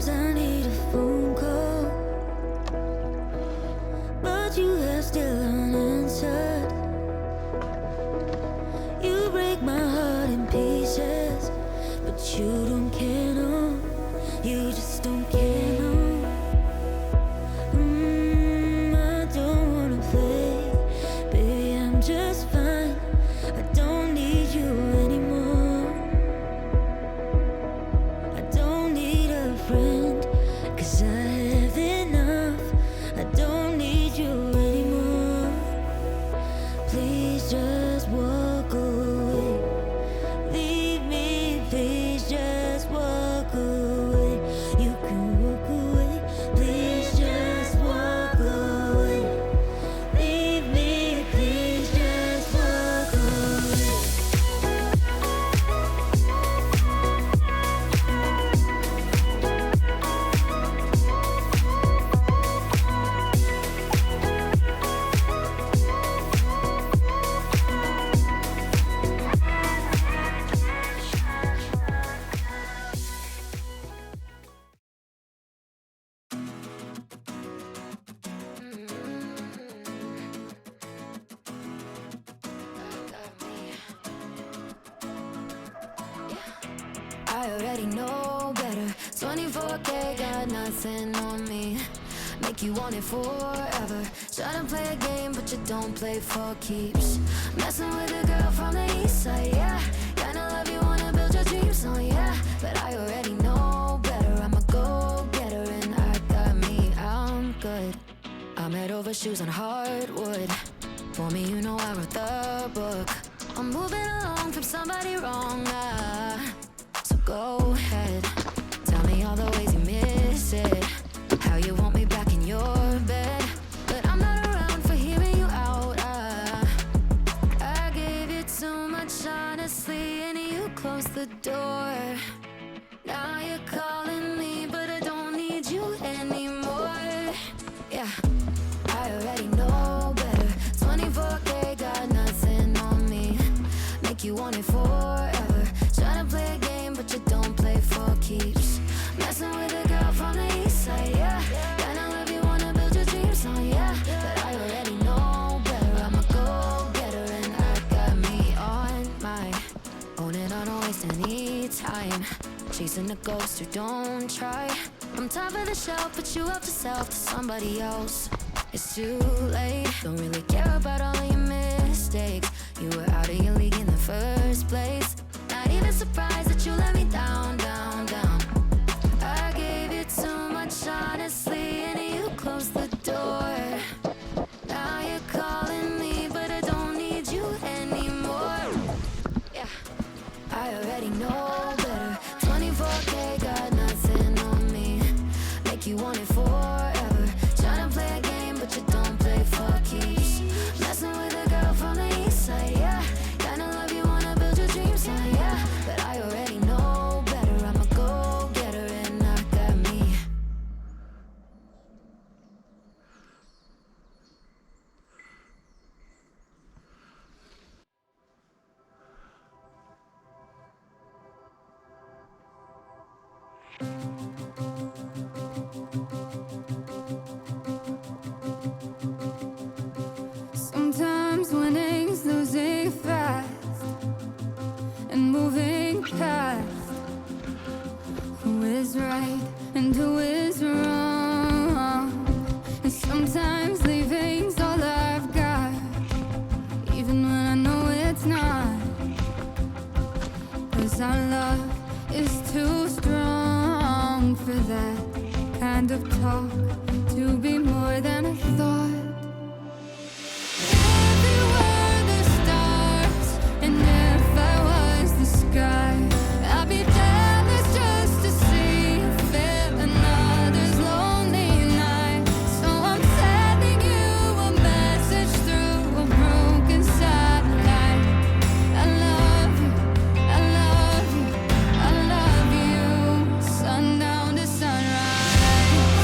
Sometimes I need a phone call, but you have still unanswered. You break my heart in pieces, but you don't care, no. You just don't care, no. I don't wanna play, baby, I'm just fine. I don't need you anymore. I don't need a friend, 'cause I have enough. I don't need you anymore. Please just walk away. Leave me, please just walk away. You can walk away. Please just walk away. Leave me, please just walk away. I already know better. 24K got nothing on me. Make you want it forever. Try to play a game, but you don't play for keeps. Messing with a girl from the east side, yeah. Kinda love you, wanna build your dreams on, yeah. But I already know better. I'm a go-getter and I got me. I'm good. I'm head over shoes on hardwood. For me, you know I wrote the book. I'm moving along from somebody wrong, so go ahead, tell me all the ways you miss it. How you want me back in your bed, but I'm not around for hearing you out. I gave you too much honestly, and you closed the door. Now you're calling me, but I don't need you anymore. Yeah, I already know better. 24K got nothing on me. Make you want it forever. Try to play a game, but you don't play for keeps. Messing with a girl from the east side, yeah. Kinda love you, wanna build your dreams on, yeah. But I already know better. I'm a go-getter and I got me on my own, and I don't waste any time chasing a ghost who don't try. I'm top of the shelf, but you helped yourself to somebody else. It's too late. Don't really care about all of your mistakes. You were out of your league in the first place. Not even surprised that you let me down, down, down. I gave you too much honestly, and you closed the door. Now you're calling me, but I don't need you anymore. Yeah, I already know better. 24K got nothing on me. Make you want it forever. Try to play a game, but you don't play for keeps. Messing with a girl from the east side, yeah. Kinda love you, wanna build your dreams on, yeah. But I already know better. I'm a go-getter and I got me. Sometimes winning's losing fast and moving past who is right and who is wrong. And sometimes leaving's all I've got, even when I know it's not. 'Cause our love is too strong for that kind of talk to be more than a thought. If you were the stars and if I was the sky, I'd be jealous just to see you feel another's lonely night. So I'm sending you a message through a broken satellite. I love you, I love you, I love you. Sundown to sunrise.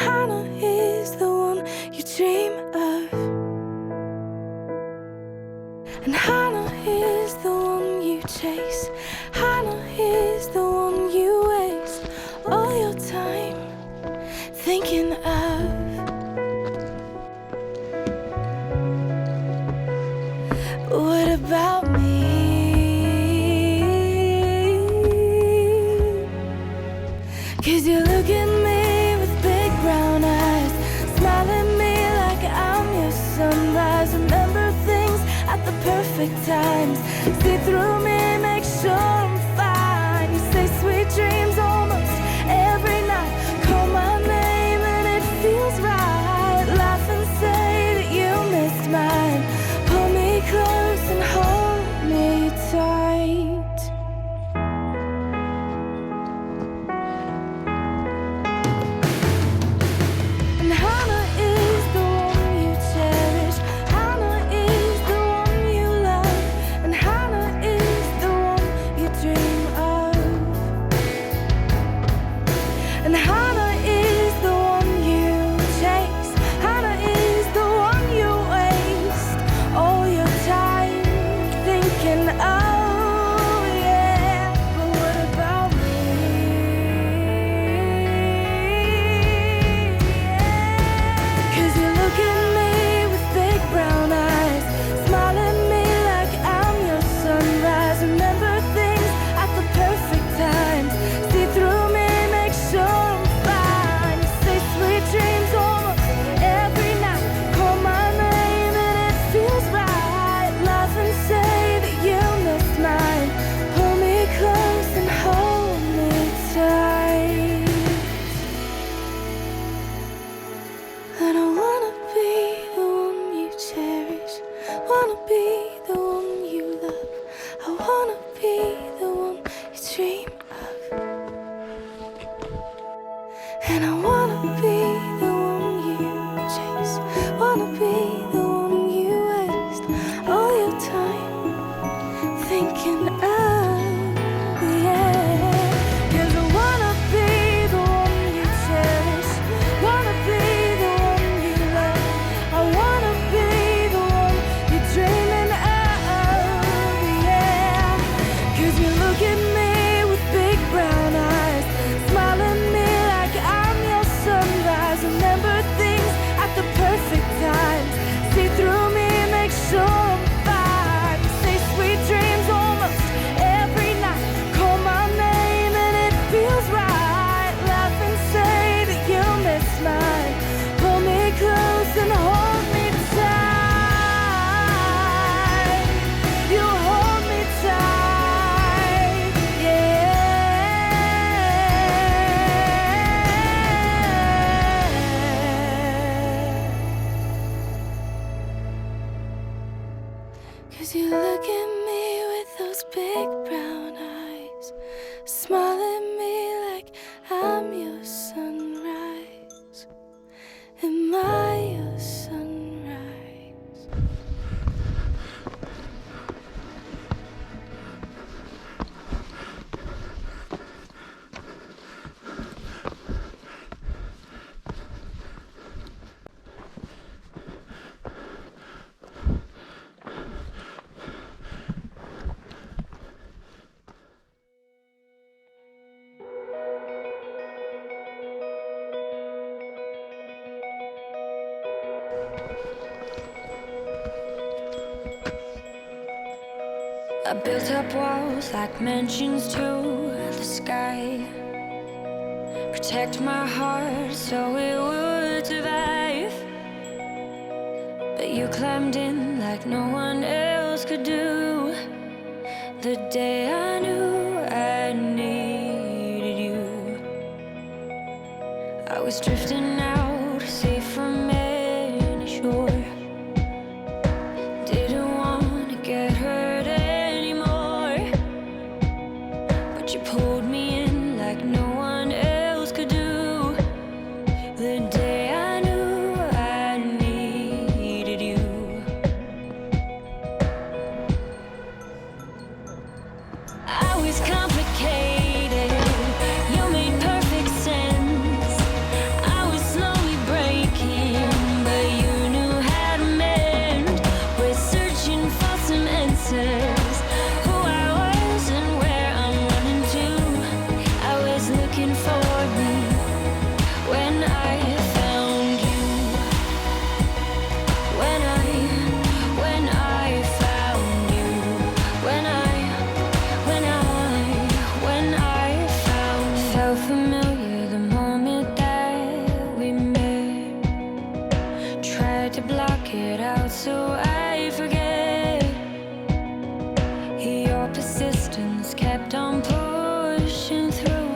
Hannah is the one you dream of, and Hannah is the one you chase. Hannah is the one you waste all your time thinking of. What about me? 'Cause you look at me with big brown eyes, smile at me like I'm your sunrise. Remember things at the perfect times, see through me, make sure I'm fine. You say sweet dreams almost every night, call my name and it feels right. Laugh and say that you missed mine, pull me close and hold me tight. And Hannah is the one you cherish, Hannah is the one you love, and Hannah is the one you dream of, and Hannah is the one you chase. Hannah is the one you waste all your time thinking of, yeah. But what about me? 'Cause you look at me with big brown eyes, smile at me like I'm your sunrise. Remember things at the perfect times, see through me, make sure I'm fine. You say sweet dreams almost every night, call my name and it feels right. Laugh and say that you missed mine, pull me close and hold me tight. And I wanna be the one you cherish, wanna be the one you love, I wanna be the one you dream of, and I wanna be the one you chase, wanna be the one you waste all your time thinking of, yeah. 'Cause I wanna be the one you cherish, wanna be the one you love, I wanna be the one you're dreaming of, yeah. 'Cause you look at me with big brown eyes, smile at me like I'm your sunrise. Remember things at the perfect times, see through me, make sure I'm fine. You say sweet dreams almost every night, call my name and it feels right. Laugh and say that you missed mine, pull me close and hold me tight. You hold me tight, yeah. 'Cause you look at me with those big brown eyes, smile at me like I'm your sunrise. Am I your sunrise? I built up walls like mansions to the sky, protect my heart so it would survive. But you climbed in like no one else could do. The day I knew I needed you, I was drifting out, safe from any shore. Didn't want to get hurt anymore, but you pulled me in like no one else could do. The day I knew I needed you. I was complicated, you made perfect sense. I was slow it out so I forget. Your persistence kept on pushing through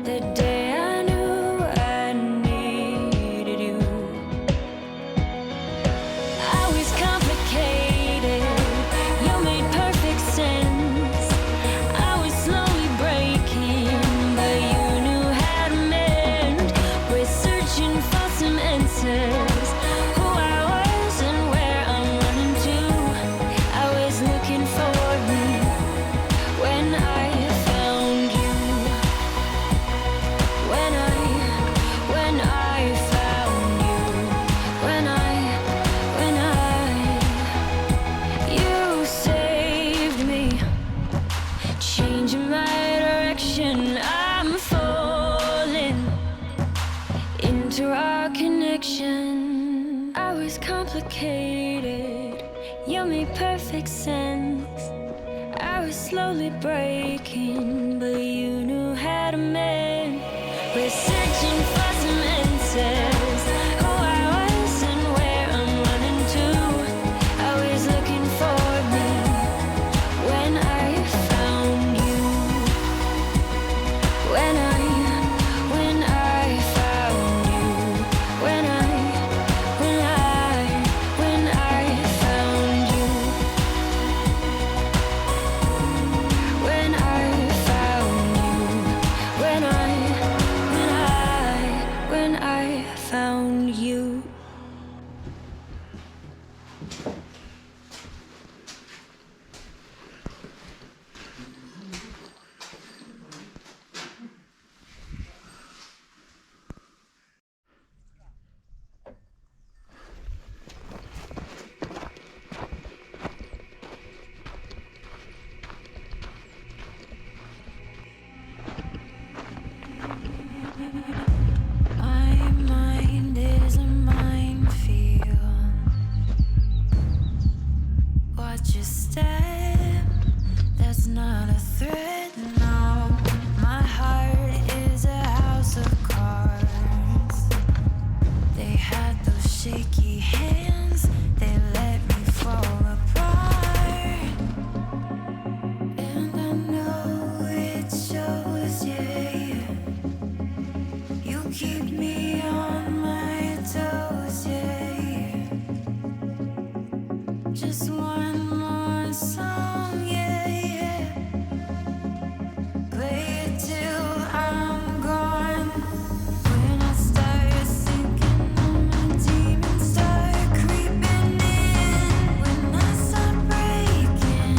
the day I knew I needed you. I was complicated, you made perfect sense. I was slowly breaking, but you knew how to mend. We're searching for some answers, who I was and where I'm running to. I was looking for me when I found you. When I found you. You saved me, changing my direction. I'm falling into our connection. I was complicated, you made perfect sense. I was slowly breaking, but you knew how to mend. We're searching for some answers, who I was and where I'm running to. I was looking for me when I found you. When I found you. When I found you. When I found you. When I found you. My mind is a minefield. Watch your step, that's not a threat, no. My heart is a house of cards. They had those shaky hands, they let me fall apart. And I know it shows, yeah. You keep me on my toes, yeah. Just one more song, yeah. Play it till I'm gone. When I start sinking, all my demons start creeping in. When I start breaking,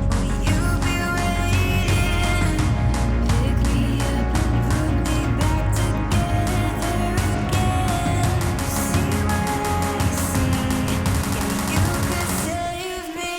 will you be waiting? Pick me up and put me back together again. See what I see? Yeah, you could save me.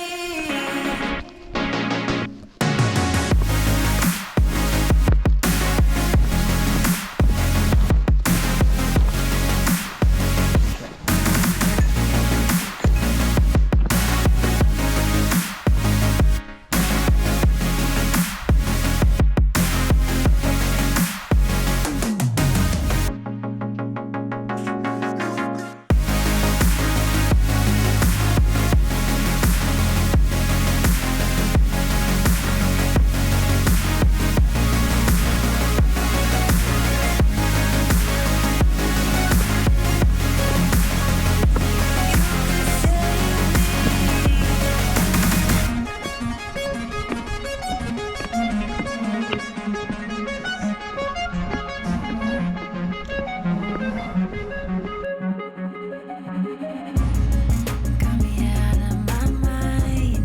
Got me out of my mind,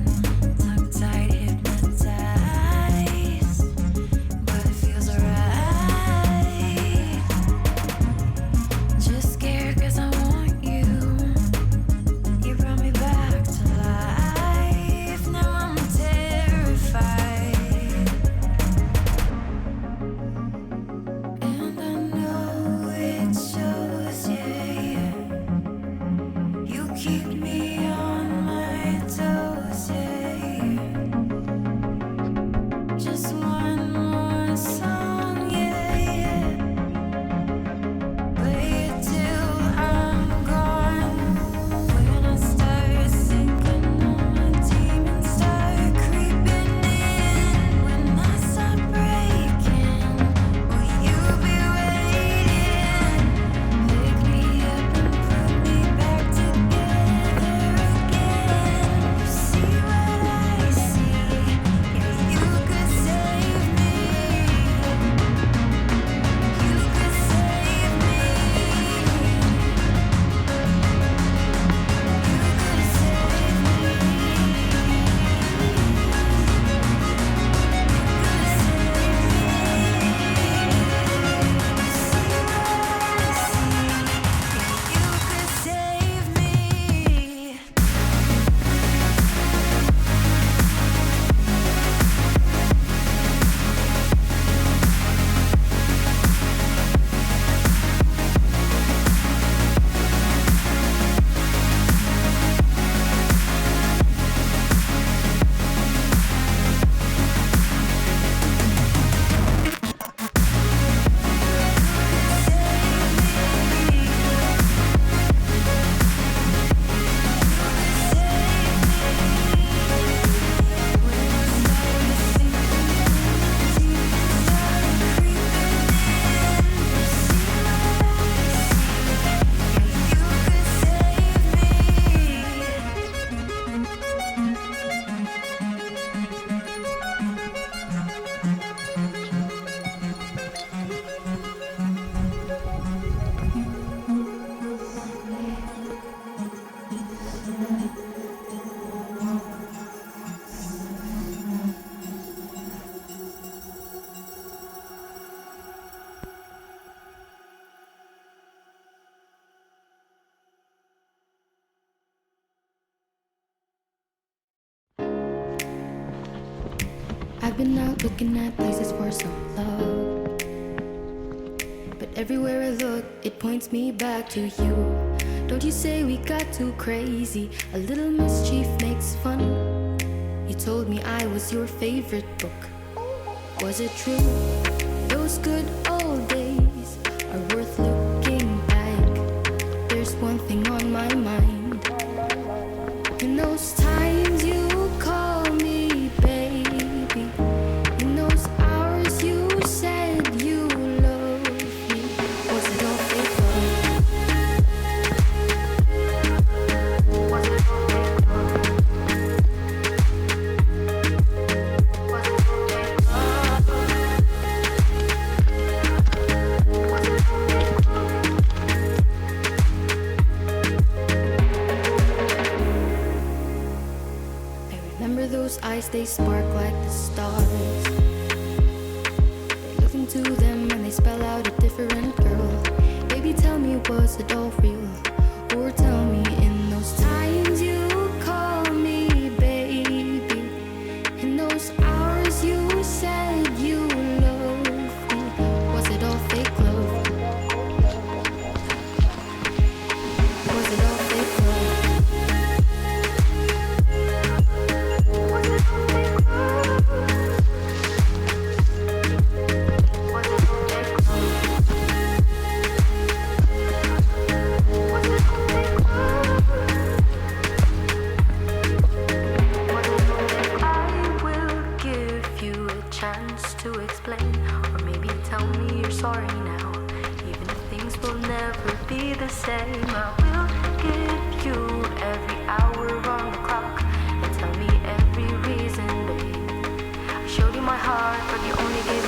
tongue-tied, hypnotized, but it feels alright. Just scared 'cause I want you. You brought me back to life. Now I'm terrified, and I know it shows, yeah. You keep me on my toes, yeah. Just one more song, yeah. Play it till I'm gone. When I've been out looking at places for some love, but everywhere I look, it points me back to you. Don't you say we got too crazy? A little mischief makes fun. You told me I was your favorite book. Was it true? Those good old days are worth looking back. There's one thing on my mind. In those times you call me baby, in those hours you said you loved me. Was it all fake love? Was it all fake love? Was it all fake love? Was it all fake love? I remember those eyes, they spark like the stars. They look into them and they spell out a different girl. Baby, tell me, was it all real? Or tell me, in those times you call me baby, in those hours you said you loved me, was it all fake love? Was it all fake love? Was it all fake love? Was it all fake love? Was it all fake love? Was it all fake? I will give you a chance to explain, or maybe tell me you're sorry now, even if things will never be the same. I will give you every hour on the clock and tell me every reason, babe. I showed you my heart, but you only gave